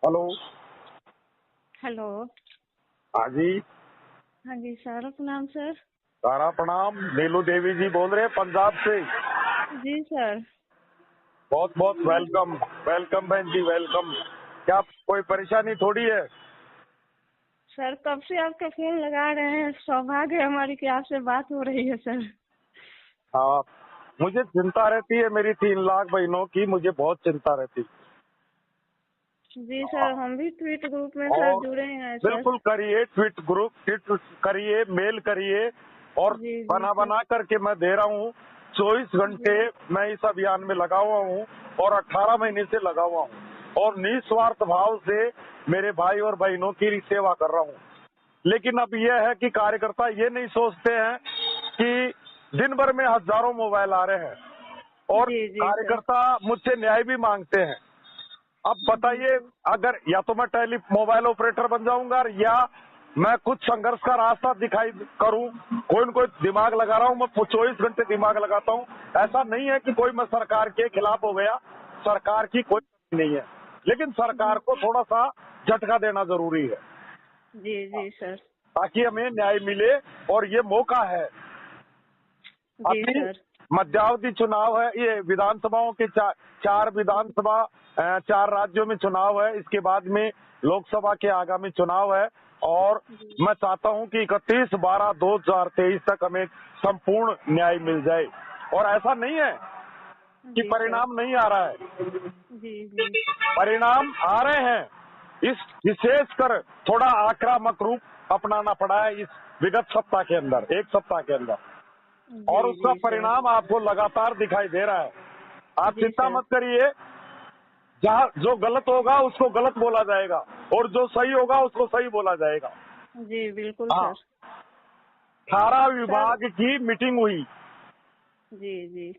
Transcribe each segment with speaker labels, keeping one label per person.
Speaker 1: Hello.
Speaker 2: Hello.
Speaker 1: हाँ जी।
Speaker 2: हाँ जी sir, प्रणाम सर।
Speaker 1: सारा प्रणाम। नीलू देवी जी बोल रहे हैं पंजाब से।
Speaker 2: जी सर।
Speaker 1: बहुत बहुत वेलकम। वेलकम बहन जी, वेलकम। क्या कोई परेशानी थोड़ी है?
Speaker 2: सर कब से आपका फोन लगा रहे हैं, सौभाग्य है हमारी कि आपसे बात हो रही है सर।
Speaker 1: हाँ, मुझे चिंता रहती है मेरी 3 लाख बहनों की, मुझे बहुत चिंता रहती।
Speaker 2: जी सर, हम भी ट्वीट ग्रुप में सर
Speaker 1: और
Speaker 2: जुड़े हैं सर।
Speaker 1: बिल्कुल करिए, ट्वीट ग्रुप ट्वीट करिए, मेल करिए। और
Speaker 2: जी जी
Speaker 1: बना
Speaker 2: सर।
Speaker 1: बना करके मैं दे रहा हूँ। 24 घंटे
Speaker 2: जी
Speaker 1: मैं इस अभियान में लगा हुआ हूँ और 18 महीने से लगा हुआ हूँ और निस्वार्थ भाव से मेरे भाई और बहनों की सेवा कर रहा हूँ। लेकिन अब यह है कि कार्यकर्ता ये नहीं सोचते हैं कि दिन भर में हजारों मोबाइल आ रहे हैं और
Speaker 2: जी जी सर।
Speaker 1: कार्यकर्ता मुझसे न्याय भी मांगते हैं। अब
Speaker 2: जी
Speaker 1: बताइए,
Speaker 2: सर।
Speaker 1: अगर या तो मैं मोबाइल ऑपरेटर बन जाऊंगा या मैं कुछ संघर्ष का रास्ता दिखाई करूं। कोई न कोई दिमाग लगा रहा हूं, मैं 24 घंटे दिमाग लगाता हूं। ऐसा नहीं है कि कोई मैं सरकार के खिलाफ हो गया, सरकार की कोई कमी नहीं है, लेकिन सरकार
Speaker 2: जी
Speaker 1: को थोड़ा सा झटका देना जरूरी है
Speaker 2: जी जी सर।
Speaker 1: ताकि हमें न्याय मिले। और ये मौका है।
Speaker 2: जी
Speaker 1: अभी
Speaker 2: सर।
Speaker 1: मध्यावधि चुनाव है, ये विधानसभाओं के चार विधानसभा 4 राज्यों में चुनाव है। इसके बाद में लोकसभा के आगामी चुनाव है और
Speaker 2: जी
Speaker 1: मैं चाहता हूं कि 31/12/2023 तक हमें संपूर्ण न्याय मिल जाए। और ऐसा नहीं है कि
Speaker 2: जी सर।
Speaker 1: परिणाम नहीं आ रहा है,
Speaker 2: जी जी
Speaker 1: परिणाम आ रहे हैं। इस विशेषकर थोड़ा आक्रामक रूप अपनाना पड़ा है इस विगत सप्ताह के अंदर, 1 सप्ताह के अंदर,
Speaker 2: जी
Speaker 1: और उसका
Speaker 2: जी सर।
Speaker 1: परिणाम आपको लगातार दिखाई दे रहा है। आप
Speaker 2: जी
Speaker 1: चिंता
Speaker 2: सर।
Speaker 1: मत करिए, जहाँ जो गलत होगा उसको गलत बोला जाएगा और जो सही होगा उसको सही बोला जाएगा।
Speaker 2: जी बिल्कुल
Speaker 1: हाँ,
Speaker 2: सर।
Speaker 1: 18
Speaker 2: सर।
Speaker 1: विभाग की मीटिंग हुई।
Speaker 2: जी जी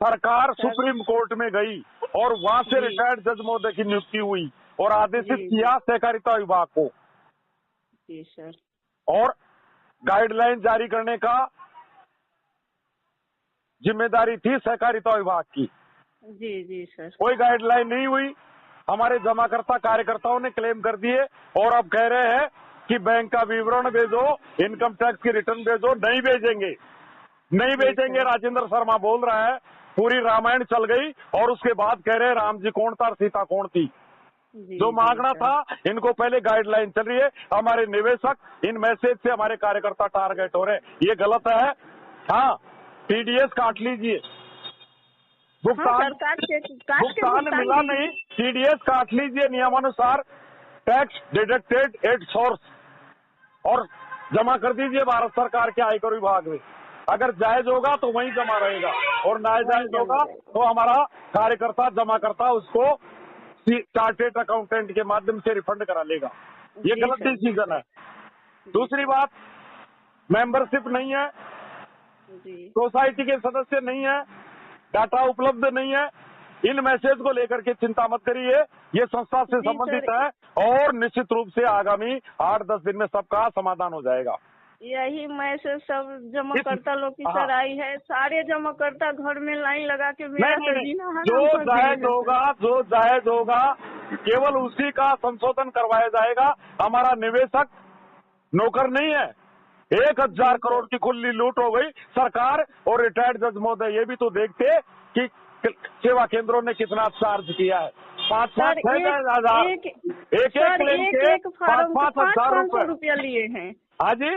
Speaker 1: सरकार
Speaker 2: सर।
Speaker 1: सुप्रीम कोर्ट में गई और वहां से
Speaker 2: जी
Speaker 1: रिटायर्ड जज महोदय की नियुक्ति हुई और आदेशित
Speaker 2: जी जी
Speaker 1: किया सहकारिता विभाग को
Speaker 2: जी सर।
Speaker 1: और गाइडलाइन जारी करने का जिम्मेदारी थी सहकारिता विभाग की।
Speaker 2: जी जी सर।
Speaker 1: कोई गाइडलाइन नहीं हुई। हमारे जमाकर्ता कार्यकर्ताओं ने क्लेम कर दिए और अब कह रहे हैं कि बैंक का विवरण भेजो, इनकम टैक्स की रिटर्न भेजो। नहीं भेजेंगे, नहीं
Speaker 2: जी
Speaker 1: भेजेंगे।
Speaker 2: सर।
Speaker 1: राजेंद्र शर्मा बोल रहा है पूरी रामायण चल गई और उसके बाद कह रहे हैं राम जी कौन था और सीता कौन थी।
Speaker 2: जी
Speaker 1: जो
Speaker 2: जी
Speaker 1: मांगना
Speaker 2: सर।
Speaker 1: था, इनको पहले गाइडलाइन चल रही है। हमारे निवेशक इन मैसेज से हमारे कार्यकर्ता टारगेट हो रहे हैं, ये गलत है। हाँ, टीडीएस काट लीजिए,
Speaker 2: हाँ
Speaker 1: भुगतान
Speaker 2: सर, काट के
Speaker 1: भुगतान
Speaker 2: भुगतान
Speaker 1: मिला नहीं,
Speaker 2: कीजिए।
Speaker 1: टीडीएस काट लीजिए नियमानुसार, टैक्स डिडक्टेड एट सोर्स और जमा कर दीजिए भारत सरकार के आयकर विभाग में। अगर जायज होगा तो वहीं जमा रहेगा और
Speaker 2: वही
Speaker 1: नाजायज
Speaker 2: जमा
Speaker 1: होगा
Speaker 2: रहेगा।
Speaker 1: तो हमारा कार्यकर्ता जमा करता उसको चार्टेड अकाउंटेंट के माध्यम से रिफंड करा लेगा। ये
Speaker 2: जी
Speaker 1: गलत
Speaker 2: सर। जी
Speaker 1: डिसीजन
Speaker 2: सर।
Speaker 1: है।
Speaker 2: जी
Speaker 1: दूसरी
Speaker 2: सर।
Speaker 1: बात, मेंबरशिप नहीं है,
Speaker 2: जी
Speaker 1: सोसाइटी के सदस्य नहीं है, डाटा उपलब्ध नहीं है। इन मैसेज को लेकर के चिंता मत करिए, ये संस्था से
Speaker 2: जी सर।
Speaker 1: संबंधित है और निश्चित रूप से आगामी 8-10 दिन में सबका समाधान हो जाएगा।
Speaker 2: यही मैसेज सब
Speaker 1: इस
Speaker 2: जमाकर्ता लोग की
Speaker 1: हाँ,
Speaker 2: सर आई है। सारे जमाकर्ता घर में लाइन लगा के
Speaker 1: नहीं
Speaker 2: मेरा
Speaker 1: नहीं
Speaker 2: सर
Speaker 1: नहीं,
Speaker 2: जीना हराम
Speaker 1: जो
Speaker 2: कर दिए
Speaker 1: जायज
Speaker 2: हैं सर।
Speaker 1: होगा, जो जायज होगा केवल उसी का संशोधन करवाया जाएगा। हमारा निवेशक नौकर नहीं है। 1,000
Speaker 2: जी
Speaker 1: करोड़
Speaker 2: सर।
Speaker 1: की खुली लूट हो गई। सरकार और रिटायर्ड जज महोदय ये भी तो देखते कि सेवा केंद्रों ने कितना चार्ज किया है। 5-5,
Speaker 2: सर
Speaker 1: 6-6 हजार,
Speaker 2: एक
Speaker 1: एक एक
Speaker 2: सर
Speaker 1: क्लेम
Speaker 2: एक
Speaker 1: के
Speaker 2: एक
Speaker 1: पाँच
Speaker 2: फार्म के
Speaker 1: पाँच
Speaker 2: पाँच
Speaker 1: हजार
Speaker 2: पाँच सौ
Speaker 1: रुपए।
Speaker 2: रुपया लिए हैं।
Speaker 1: हाँ जी,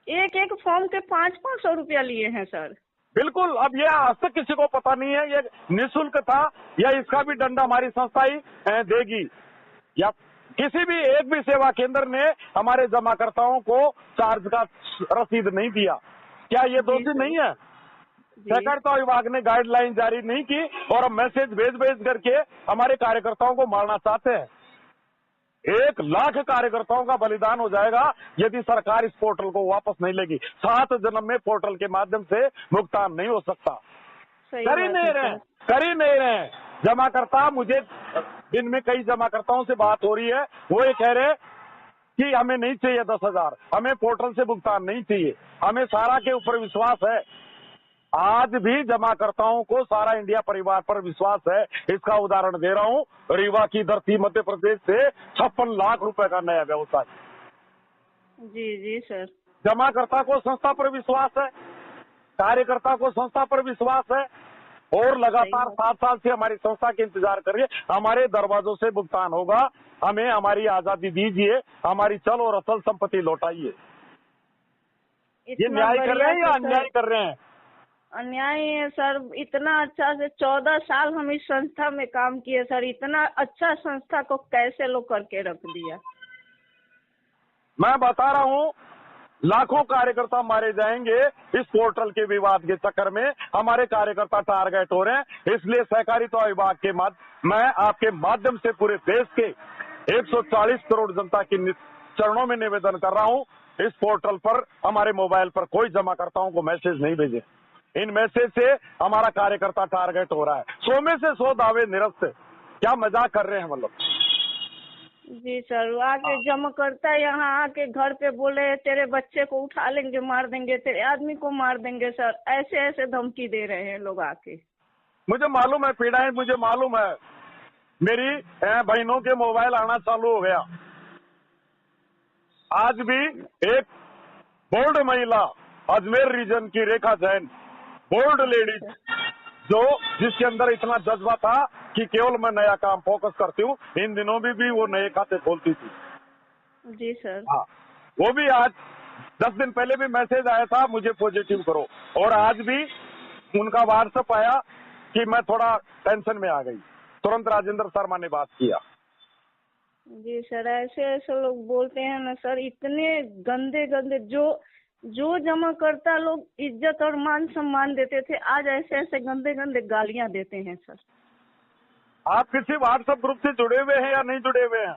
Speaker 2: एक एक फॉर्म के 500-500 रुपया लिए हैं सर।
Speaker 1: बिल्कुल। अब ये आज तक किसी को पता नहीं है, ये निःशुल्क था या इसका भी दंड हमारी संस्था ही देगी, या किसी भी एक भी सेवा केंद्र ने हमारे जमाकर्ताओं को चार्ज का रसीद नहीं दिया। क्या ये
Speaker 2: जी
Speaker 1: दोषी
Speaker 2: सर।
Speaker 1: नहीं है?
Speaker 2: जी
Speaker 1: सहकारिता विभाग ने गाइडलाइन जारी नहीं की और अब मैसेज भेज भेज करके हमारे कार्यकर्ताओं को मारना चाहते हैं। 1 लाख कार्यकर्ताओं का बलिदान हो जाएगा यदि सरकार इस पोर्टल को वापस नहीं लेगी। 7 जन्म में पोर्टल के माध्यम से भुगतान नहीं हो सकता।
Speaker 2: सही
Speaker 1: कर ही
Speaker 2: बात
Speaker 1: नहीं
Speaker 2: है
Speaker 1: रहे,
Speaker 2: सर।
Speaker 1: कर ही नहीं रहे। जमाकर्ता, मुझे दिन में कई जमाकर्ताओं से बात हो रही है, वो ये कह रहे कि हमें नहीं चाहिए 10,000, हमें पोर्टल से भुगतान नहीं चाहिए, हमें सारा के ऊपर विश्वास है। आज भी जमाकर्ताओं को सारा इंडिया परिवार पर विश्वास है। इसका उदाहरण दे रहा हूं, रीवा की धरती मध्य प्रदेश से 56 लाख रुपए का नया व्यवसाय।
Speaker 2: जी जी सर।
Speaker 1: जमाकर्ता को संस्था पर विश्वास है, कार्यकर्ता को संस्था पर विश्वास है, और लगातार 7 साल से हमारी संस्था के इंतजार करिए। हमारे दरवाजों से भुगतान होगा। हमें हमारी आजादी दीजिए, हमारी चल और असल संपत्ति लौटाइए। ये न्याय कर रहे हैं या अन्याय कर रहे हैं?
Speaker 2: अन्याय है सर। इतना अच्छा से 14 साल हम इस संस्था में काम किए सर। इतना अच्छा संस्था को कैसे लोग करके रख दिया?
Speaker 1: मैं बता रहा हूं, लाखों कार्यकर्ता मारे जाएंगे इस पोर्टल के विवाद के चक्कर में। हमारे कार्यकर्ता टारगेट हो रहे हैं। इसलिए सहकारिता विभाग के मैं आपके माध्यम से पूरे देश के 140 करोड़ जनता के चरणों में निवेदन कर रहा हूं, इस पोर्टल पर हमारे मोबाइल पर कोई जमाकर्ताओं को मैसेज नहीं भेजे। इन मैसेज से हमारा कार्यकर्ता टारगेट हो रहा है। 100 में से 100 दावे निरस्त। क्या मजाक कर रहे हैं मतलब?
Speaker 2: जी सर। आके जमा करता है, यहाँ आके घर पे बोले तेरे बच्चे को उठा लेंगे, मार देंगे, तेरे आदमी को मार देंगे सर। ऐसे ऐसे धमकी दे रहे हैं लोग आके।
Speaker 1: मुझे मालूम है पीड़ाएं, मुझे मालूम है। मेरी बहनों के मोबाइल आना चालू हो गया। आज भी एक बोल्ड महिला, अजमेर रीजन की रेखा जैन, बोल्ड लेडीज, जिसके अंदर इतना जज्बा था कि केवल मैं नया काम फोकस करती हूँ, इन दिनों भी वो नए खाते खोलती थी।
Speaker 2: जी सर।
Speaker 1: हाँ, वो भी आज 10 दिन पहले भी मैसेज आया था मुझे पॉजिटिव करो, और आज भी उनका व्हाट्सएप आया कि मैं थोड़ा टेंशन में आ गई। तुरंत राजेंद्र शर्मा ने बात किया।
Speaker 2: जी सर। ऐसे ऐसे लोग बोलते हैं ना सर, इतने गंदे गंदे। जो जमा करता लोग इज्जत और मान सम्मान देते थे, आज ऐसे ऐसे गंदे गंदे गालियां देते हैं सर।
Speaker 1: आप किसी व्हाट्सएप ग्रुप से जुड़े हुए हैं या नहीं जुड़े हुए हैं?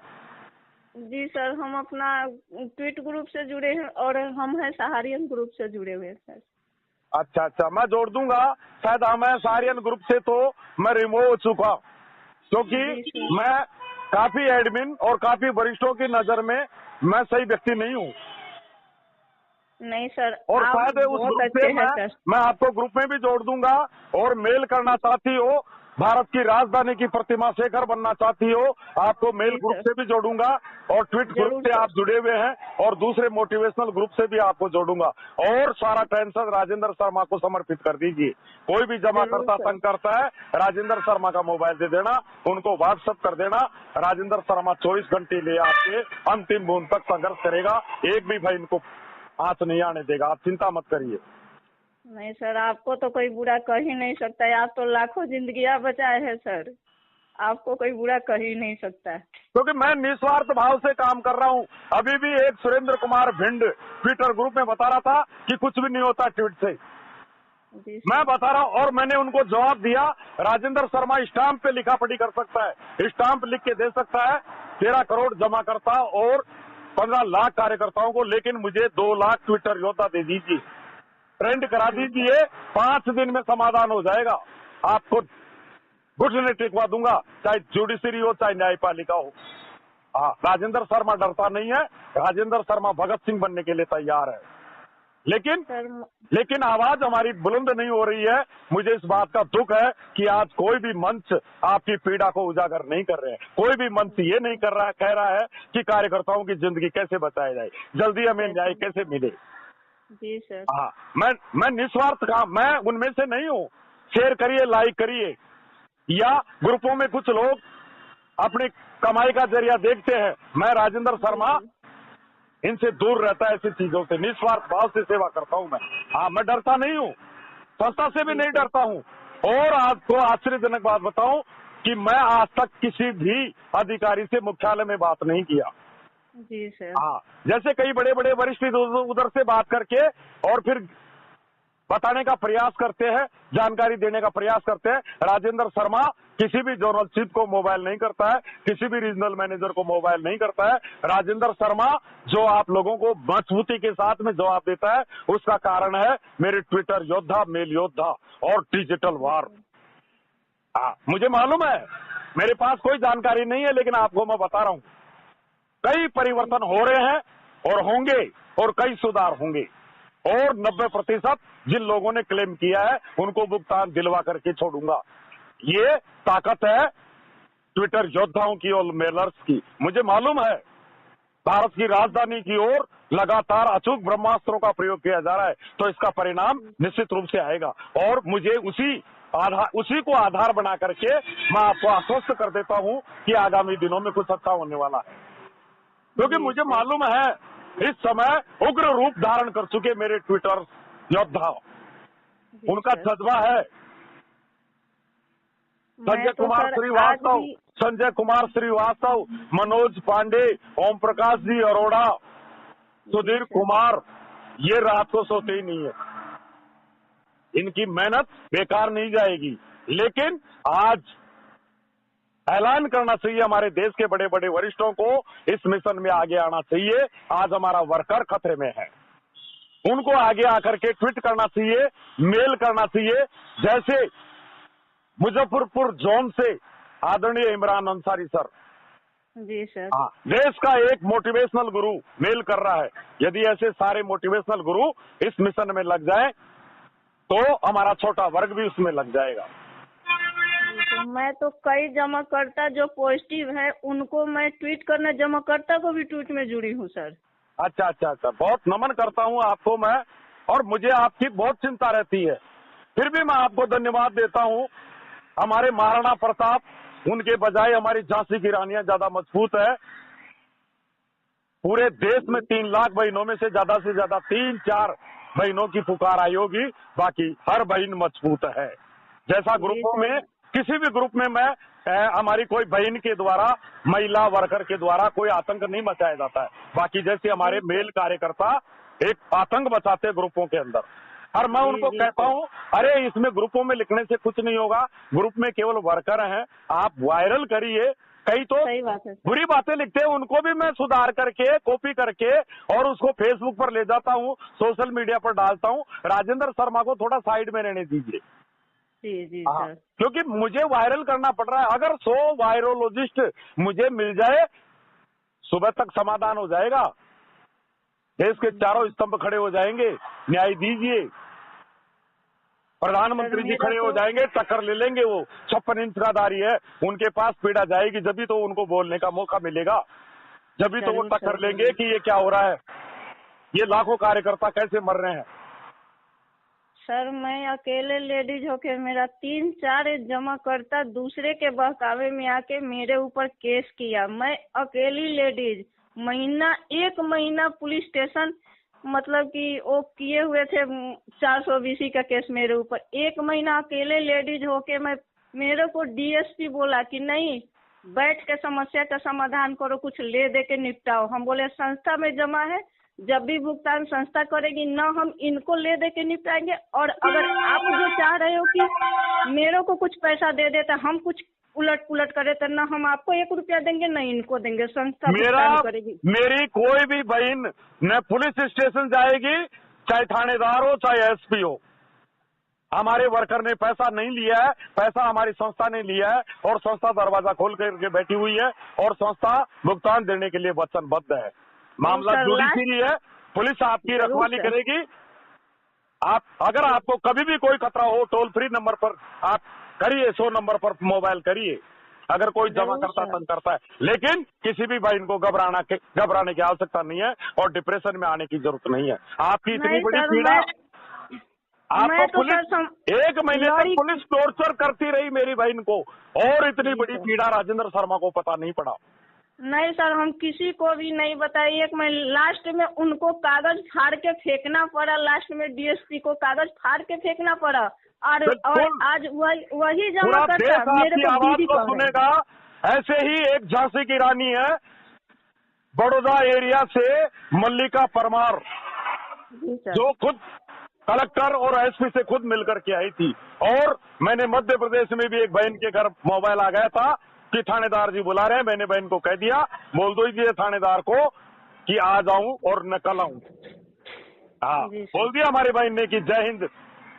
Speaker 2: जी सर, हम अपना ट्वीट ग्रुप से जुड़े हैं और हम हैं सहारियन ग्रुप से जुड़े हुए हैं सर।
Speaker 1: अच्छा अच्छा, मैं जोड़ दूंगा। शायद मैं सहारियन ग्रुप से तो मैं रिमूव हो चुका, क्योंकि मैं काफी एडमिन और काफी वरिष्ठों की नजर में मैं सही व्यक्ति नहीं हूँ।
Speaker 2: नहीं सर,
Speaker 1: और
Speaker 2: आप
Speaker 1: शायद उस
Speaker 2: बहुत
Speaker 1: ग्रुप
Speaker 2: अच्छे
Speaker 1: से
Speaker 2: हैं सर।
Speaker 1: मैं आपको ग्रुप में भी जोड़ दूंगा। और मेल करना चाहती हो, भारत की राजधानी की प्रतिमा शेखर बनना चाहती हो, आपको मेल ग्रुप से भी जोड़ूंगा। और ट्वीट ग्रुप से आप जुड़े हुए हैं, और दूसरे मोटिवेशनल ग्रुप से भी आपको जोड़ूंगा। और सारा टेंशन राजेंद्र शर्मा को समर्पित कर दीजिए। कोई भी जमा करता तंग करता है, राजेंद्र शर्मा का मोबाइल दे देना, उनको व्हाट्सएप कर देना। राजेंद्र शर्मा 24 घंटे ले आपके अंतिम बूंद तक संघर्ष करेगा। एक भी भाई इनको हाथ नहीं आने देगा। आप चिंता मत करिए।
Speaker 2: नहीं सर, आपको तो कोई बुरा कह ही नहीं सकता है। आप तो लाखों जिंदगियां बचाए हैं सर, आपको कोई बुरा कह ही नहीं सकता है।
Speaker 1: क्योंकि मैं निस्वार्थ भाव से काम कर रहा हूँ। अभी भी एक सुरेंद्र कुमार भिंड ट्विटर ग्रुप में बता रहा था कि कुछ भी नहीं होता ट्वीट से। मैं बता रहा हूँ, और मैंने उनको जवाब दिया, राजेंद्र शर्मा स्टाम्प पे लिखा पढ़ी कर सकता है, स्टाम्प लिख के दे सकता है 13 करोड़ जमा करता और 15 लाख कार्यकर्ताओं को, लेकिन मुझे 2 लाख ट्विटर योद्धा दे दीजिए, ट्रेंड करा दीजिए। 5 दिन में समाधान हो जाएगा। आपको घुटने टेकवा दूंगा, चाहे जुडिशरी हो चाहे न्यायपालिका हो। हाँ, राजेंद्र शर्मा डरता नहीं है। राजेंद्र शर्मा भगत सिंह बनने के लिए तैयार है, लेकिन आवाज हमारी बुलंद नहीं हो रही है। मुझे इस बात का दुख है कि आज कोई भी मंच आपकी पीड़ा को उजागर नहीं कर रहे हैं। कोई भी मंच ये नहीं कह रहा है कि कार्यकर्ताओं की जिंदगी कैसे बचाई जाए, जल्दी हमें न्याय कैसे मिले।
Speaker 2: जी सर।
Speaker 1: हाँ, मैं निस्वार्थ काम, मैं उनमें से नहीं हूँ। शेयर करिए, लाइक करिए, या ग्रुपों में कुछ लोग अपनी कमाई का जरिया देखते हैं। मैं राजेंद्र शर्मा इनसे दूर रहता है, ऐसी चीजों से निस्वार्थ भाव से सेवा करता हूँ मैं। हाँ, मैं डरता नहीं हूँ, संस्था से भी नहीं डरता हूँ। और आपको आश्चर्यजनक बात बताऊं कि मैं आज तक किसी भी अधिकारी से मुख्यालय में बात नहीं किया।
Speaker 2: जी सर।
Speaker 1: हाँ, जैसे कई बड़े बड़े वरिष्ठ उधर से बात करके और फिर बताने का प्रयास करते हैं, जानकारी देने का प्रयास करते हैं। राजेंद्र शर्मा किसी भी जोनल चीफ को मोबाइल नहीं करता है, किसी भी रीजनल मैनेजर को मोबाइल नहीं करता है। राजेंद्र शर्मा जो आप लोगों को मजबूती के साथ में जवाब देता है, उसका कारण है मेरे ट्विटर योद्धा, मेल योद्धा और डिजिटल वार। मुझे मालूम है मेरे पास कोई जानकारी नहीं है, लेकिन आपको मैं बता रहा हूं कई परिवर्तन हो रहे हैं और होंगे, और कई सुधार होंगे। और 90% जिन लोगों ने क्लेम किया है उनको भुगतान दिलवा करके छोड़ूंगा। ये ताकत है ट्विटर योद्धाओं की और मेलर्स की। मुझे मालूम है भारत की राजधानी की ओर लगातार अचूक ब्रह्मास्त्रों का प्रयोग किया जा रहा है, तो इसका परिणाम निश्चित रूप से आएगा। और मुझे उसी को आधार बना करके मैं आपको आश्वस्त कर देता हूं कि आगामी दिनों में कुछ अच्छा होने वाला है, क्योंकि मुझे मालूम है इस समय उग्र रूप धारण कर चुके मेरे ट्विटर योद्धा, उनका जज्बा है। संजय कुमार श्रीवास्तव, मनोज पांडे, ओम प्रकाश जी अरोड़ा, सुधीर कुमार, ये रात को सोते ही नहीं है। इनकी मेहनत बेकार नहीं जाएगी। लेकिन आज ऐलान करना चाहिए हमारे देश के बड़े बड़े वरिष्ठों को, इस मिशन में आगे आना चाहिए। आज हमारा वर्कर खतरे में है, उनको आगे आकर के ट्वीट करना चाहिए, मेल करना चाहिए। जैसे मुजफ्फरपुर जोन से आदरणीय इमरान अंसारी सर,
Speaker 2: जी सर,
Speaker 1: हाँ, देश का एक मोटिवेशनल गुरु मेल कर रहा है। यदि ऐसे सारे मोटिवेशनल गुरु इस मिशन में लग जाए तो हमारा छोटा वर्ग भी उसमें लग जाएगा।
Speaker 2: तो मैं तो कई जमाकर्ता जो पॉजिटिव है उनको मैं ट्वीट करना, जमाकर्ता को भी ट्वीट में जुड़ी हूँ सर।
Speaker 1: अच्छा, बहुत नमन करता हूँ आपको मैं, और मुझे आपकी बहुत चिंता रहती है। फिर भी मैं आपको धन्यवाद देता हूँ। हमारे महाराणा प्रताप, उनके बजाय हमारी झांसी की रानियां ज्यादा मजबूत है। पूरे देश में 3 लाख बहनों में से ज्यादा 3-4 बहनों की पुकार आई होगी, बाकी हर बहन मजबूत है। जैसा ग्रुपों में, किसी भी ग्रुप में मैं हमारी कोई बहन के द्वारा, महिला वर्कर के द्वारा कोई आतंक नहीं मचाया जाता है। बाकी जैसे हमारे मेल कार्यकर्ता एक आतंक मचाते ग्रुपों के अंदर, और मैं उनको कहता हूं, अरे इसमें ग्रुपों में लिखने से कुछ नहीं होगा, ग्रुप में केवल वर्कर हैं, आप वायरल करिए। कई तो बुरी बातें लिखते हैं, उनको भी मैं सुधार करके, कॉपी करके और उसको फेसबुक पर ले जाता हूं, सोशल मीडिया पर डालता हूं। राजेंद्र शर्मा को थोड़ा साइड में रहने दीजिए।
Speaker 2: जी
Speaker 1: सर, क्योंकि मुझे वायरल करना पड़ रहा है। अगर 100 वायरोलॉजिस्ट मुझे मिल जाए, सुबह तक समाधान हो जाएगा, देश के चारों स्तंभ खड़े हो जाएंगे। न्याय दीजिए, प्रधानमंत्री जी खड़े हो जाएंगे, टक्कर ले लेंगे। वो 56 इंच का दाढ़ी है, उनके पास पीड़ा जाएगी, जब भी तो उनको बोलने का मौका मिलेगा, जब भी तो वो टक्कर लेंगे कि ये क्या हो रहा है, ये लाखों कार्यकर्ता कैसे मर रहे हैं।
Speaker 2: सर, मैं अकेले लेडीज होके मेरा 3-4 जमाकर्ता दूसरे के बहकावे में आके मेरे ऊपर केस किया। मैं अकेली लेडीज, एक महीना पुलिस स्टेशन, मतलब कि वो किए हुए थे 420 का केस मेरे ऊपर। 1 महीना अकेले लेडीज होके मेरे को डीएसपी बोला कि नहीं, बैठ के समस्या का समाधान करो, कुछ ले दे के निपटाओ। हम बोले संस्था में जमा है, जब भी भुगतान संस्था करेगी ना, हम इनको ले दे के निपटाएंगे। और अगर आप जो चाह रहे हो कि मेरे को कुछ पैसा दे देता, हम कुछ उलट पुलट करे, तो ना हम आपको 1 रुपया देंगे ना इनको देंगे, संस्था भुगतान करेगी।
Speaker 1: मेरी कोई भी बहन न पुलिस स्टेशन जाएगी, चाहे थानेदार हो चाहे एसपी हो। हमारे वर्कर ने पैसा नहीं लिया है, पैसा हमारी संस्था ने लिया है, और संस्था दरवाजा खोल करके बैठी हुई है, और संस्था भुगतान देने के लिए वचनबद्ध है। मामला जुडिशरी है, पुलिस आपकी रखवाली करेगी। आप, अगर आपको कभी भी कोई खतरा हो, टोल फ्री नंबर पर आप करिए, 100 नंबर पर मोबाइल करिए, अगर कोई जमा करता तंग करता है। लेकिन किसी भी बहन को घबराने की आवश्यकता नहीं है, और डिप्रेशन में आने की जरूरत नहीं है। आपकी इतनी बड़ी पीड़ा, आपको पुलिस 1 महीने तक पुलिस टॉर्चर करती रही मेरी बहन को, और इतनी बड़ी पीड़ा राजेंद्र शर्मा को पता नहीं पड़ा।
Speaker 2: नहीं सर, हम किसी को भी नहीं बताए। 1 महीने, लास्ट में उनको कागज फाड़ के फेंकना पड़ा, लास्ट में डीएसपी को कागज फाड़ के फेंकना पड़ा। और आज वही जमा करता मेरे को दीदी को
Speaker 1: सुनेगा। ऐसे ही एक झांसी की रानी है, बड़ौदा एरिया से, मल्लिका परमार, जो खुद कलेक्टर और एसपी से खुद मिलकर के आई थी। और मैंने मध्य प्रदेश में भी एक बहन के घर मोबाइल आ गया था कि थानेदार जी बुला रहे हैं। मैंने बहन को कह दिया, बोल दो ये थानेदार को कि आ जाऊं और न कल आऊं। हाँ, बोल दिया हमारी बहन ने कि जय हिंद।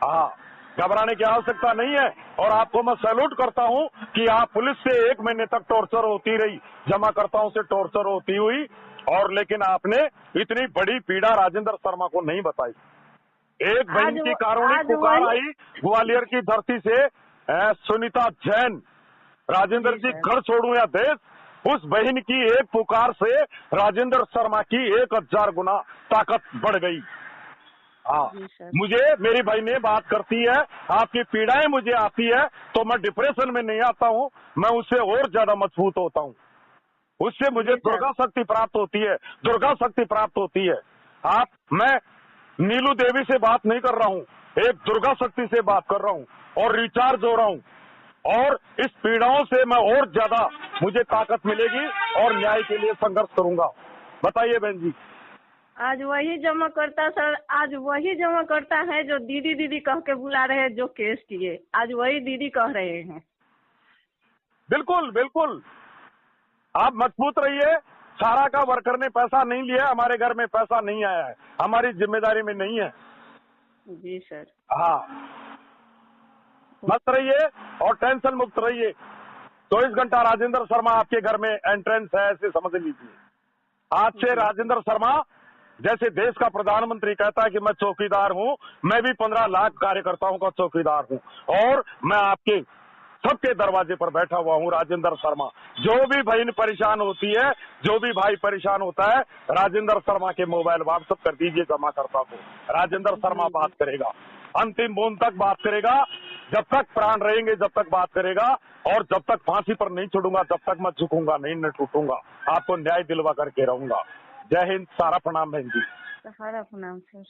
Speaker 1: हाँ, घबराने की आवश्यकता नहीं है। और आपको मैं सैल्यूट करता हूं कि आप पुलिस से 1 महीने तक टॉर्चर होती रही, जमाकर्ताओं से टॉर्चर होती हुई, और लेकिन आपने इतनी बड़ी पीड़ा राजेंद्र शर्मा को नहीं बताई। एक बहन की कारुणिक पुकार आई ग्वालियर की धरती से, सुनीता जैन, राजेंद्र जी घर छोड़ू या देश, उस बहन की एक पुकार से राजेंद्र शर्मा की 1000 गुना ताकत बढ़ गई। हाँ, मुझे मेरी बहनें बात करती है, आपकी पीड़ाएं मुझे आती है तो मैं डिप्रेशन में नहीं आता हूँ, मैं उससे और ज्यादा मजबूत होता हूँ। उससे मुझे दुर्गा शक्ति प्राप्त होती है, दुर्गा शक्ति प्राप्त होती है। मैं नीलू देवी से बात नहीं कर रहा हूँ, एक दुर्गा शक्ति से बात कर रहा हूँ और रिचार्ज हो रहा हूँ, और इस पीड़ाओं से मैं और ज्यादा मुझे ताकत मिलेगी और न्याय के लिए संघर्ष करूंगा। बताइए बहन जी।
Speaker 2: आज वही जमा करता सर, आज वही जमा करता है जो दीदी दीदी कह के बुला रहे हैं, जो केस किए आज वही दीदी कह रहे हैं।
Speaker 1: बिल्कुल बिल्कुल, आप मजबूत रहिए। सारा का वर्कर ने पैसा नहीं लिया, हमारे घर में पैसा नहीं आया है, हमारी जिम्मेदारी में नहीं है।
Speaker 2: जी सर।
Speaker 1: हाँ, मस्त रहिए और टेंशन मुक्त रहिए। 24 घंटा राजेंद्र शर्मा आपके घर में एंट्रेंस है, ऐसे समझ लीजिए। आज से राजेंद्र शर्मा जैसे देश का प्रधानमंत्री कहता है कि मैं चौकीदार हूं, मैं भी 15 लाख कार्यकर्ताओं का चौकीदार हूं, और मैं आपके सबके दरवाजे पर बैठा हुआ हूं राजेंद्र शर्मा। जो भी बहन परेशान होती है, जो भी भाई परेशान होता है, राजेंद्र शर्मा के मोबाइल व्हाट्सएप कर दीजिए जमाकर्ता को, राजेंद्र शर्मा बात करेगा, अंतिम बूंद तक बात करेगा, जब तक प्राण रहेंगे जब तक बात करेगा, और जब तक फांसी पर नहीं छोड़ूंगा तब तक मैं झुकूंगा नहीं, न टूटूंगा, आपको न्याय दिलवा करके रहूंगा। जय हिंद, सारा प्रणाम बहन जी।
Speaker 2: सारा प्रणाम सर।